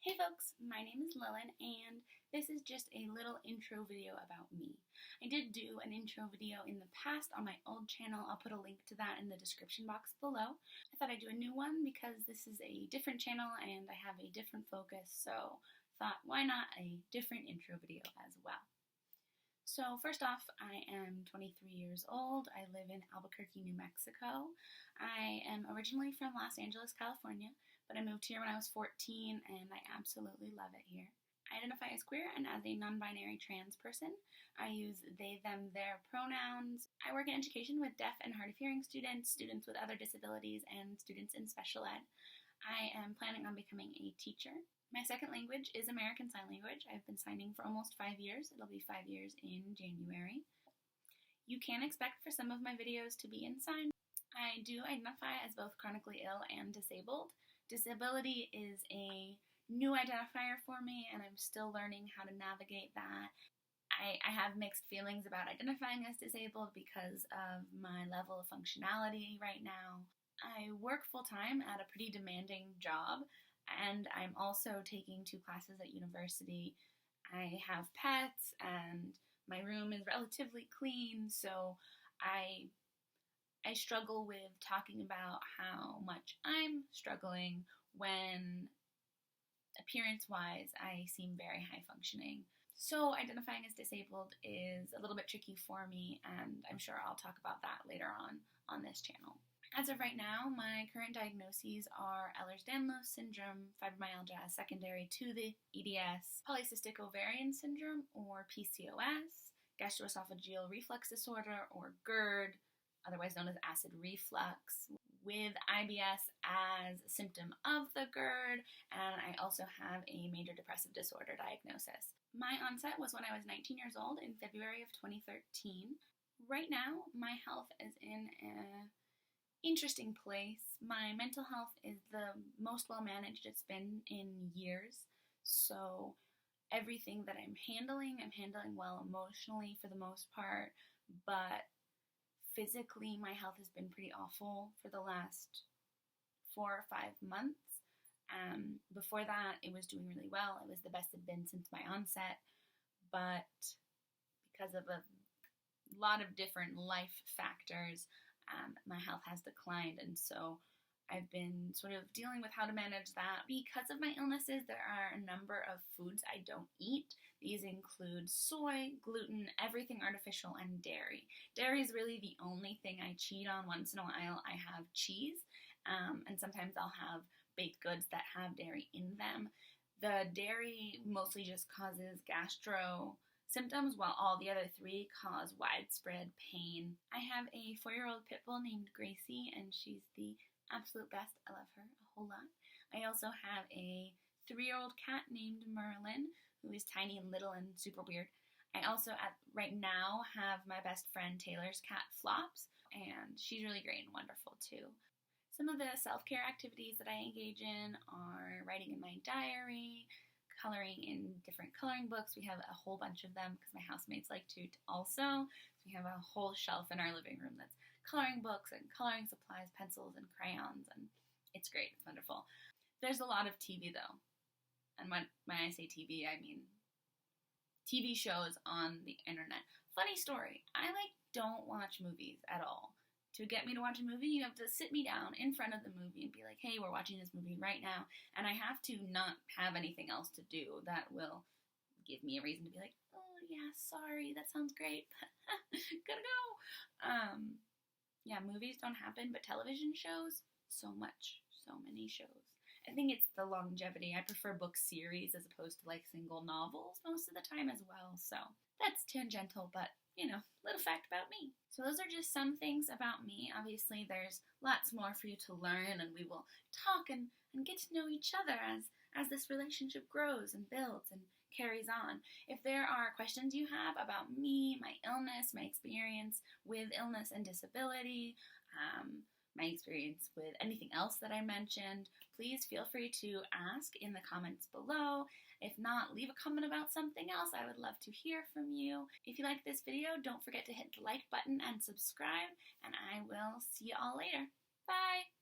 Hey folks, my name is Lilan, and this is just a little intro video about me. I did do an intro video in the past on my old channel. I'll put a link to that in the description box below. I thought I'd do a new one because this is a different channel and I have a different focus, so thought why not a different intro video as well. So first off, I am 23 years old. I live in Albuquerque, New Mexico. I am originally from Los Angeles, California, but I moved here when I was 14 and I absolutely love it here. I identify as queer and as a non-binary trans person. I use they, them, their pronouns. I work in education with deaf and hard of hearing students, students with other disabilities, and students in special ed. I am planning on becoming a teacher. My second language is American Sign Language. I've been signing for almost 5 years. It'll be 5 years in January. You can expect for some of my videos to be in sign. I do identify as both chronically ill and disabled. Disability is a new identifier for me, and I'm still learning how to navigate that. I have mixed feelings about identifying as disabled because of my level of functionality right now. I work full-time at a pretty demanding job, and I'm also taking 2 classes at university. I have pets, and my room is relatively clean, so I struggle with talking about how much I'm struggling when, appearance-wise, I seem very high-functioning. So identifying as disabled is a little bit tricky for me, and I'm sure I'll talk about that later on this channel. As of right now, my current diagnoses are ehlers-danlos syndrome, fibromyalgia secondary to the EDS, polycystic ovarian syndrome, or PCOS, gastroesophageal reflux disorder, or GERD, otherwise known as acid reflux, with IBS as a symptom of the GERD, and I also have a major depressive disorder diagnosis. My onset was when I was 19 years old in February of 2013. Right now, my health is in an interesting place. My mental health is the most well managed it's been in years, so everything that I'm handling well emotionally for the most part, but physically, my health has been pretty awful for the last 4 or 5 months. Before that, it was doing really well. It was the best it had been since my onset, but because of a lot of different life factors, my health has declined, and so I've been sort of dealing with how to manage that. Because of my illnesses, there are a number of foods I don't eat. These include soy, gluten, everything artificial, and dairy. Dairy is really the only thing I cheat on. Once in a while, I have cheese, and sometimes I'll have baked goods that have dairy in them. The dairy mostly just causes gastro symptoms, while all the other 3 cause widespread pain. I have a 4-year-old pit bull named Gracie, and she's the absolute best. I love her a whole lot. I also have a 3-year-old cat named Merlin, who is tiny and little and super weird. I also, right now, have my best friend Taylor's cat Flops, and she's really great and wonderful too. Some of the self-care activities that I engage in are writing in my diary, coloring in different coloring books. We have a whole bunch of them because my housemates like to also. So we have a whole shelf in our living room that's coloring books and coloring supplies, pencils and crayons, and it's great. It's wonderful. There's a lot of TV though, and when I say TV, I mean TV shows on the internet. Funny story, I don't watch movies at all. To get me to watch a movie, you have to sit me down in front of the movie and be like, hey, we're watching this movie right now, and I have to not have anything else to do that will give me a reason to be like, oh yeah, sorry, that sounds great, but gotta go. Yeah, movies don't happen, but television shows, so many shows. I think it's the longevity. I prefer book series as opposed to single novels most of the time as well, so that's tangential, but little fact about me. So those are just some things about me. Obviously, there's lots more for you to learn, and we will talk and get to know each other as this relationship grows and builds and carries on. If there are questions you have about me, my illness, my experience with illness and disability, my experience with anything else that I mentioned, please feel free to ask in the comments below. If not, leave a comment about something else. I would love to hear from you. If you like this video, don't forget to hit the like button and subscribe, and I will see you all later. Bye!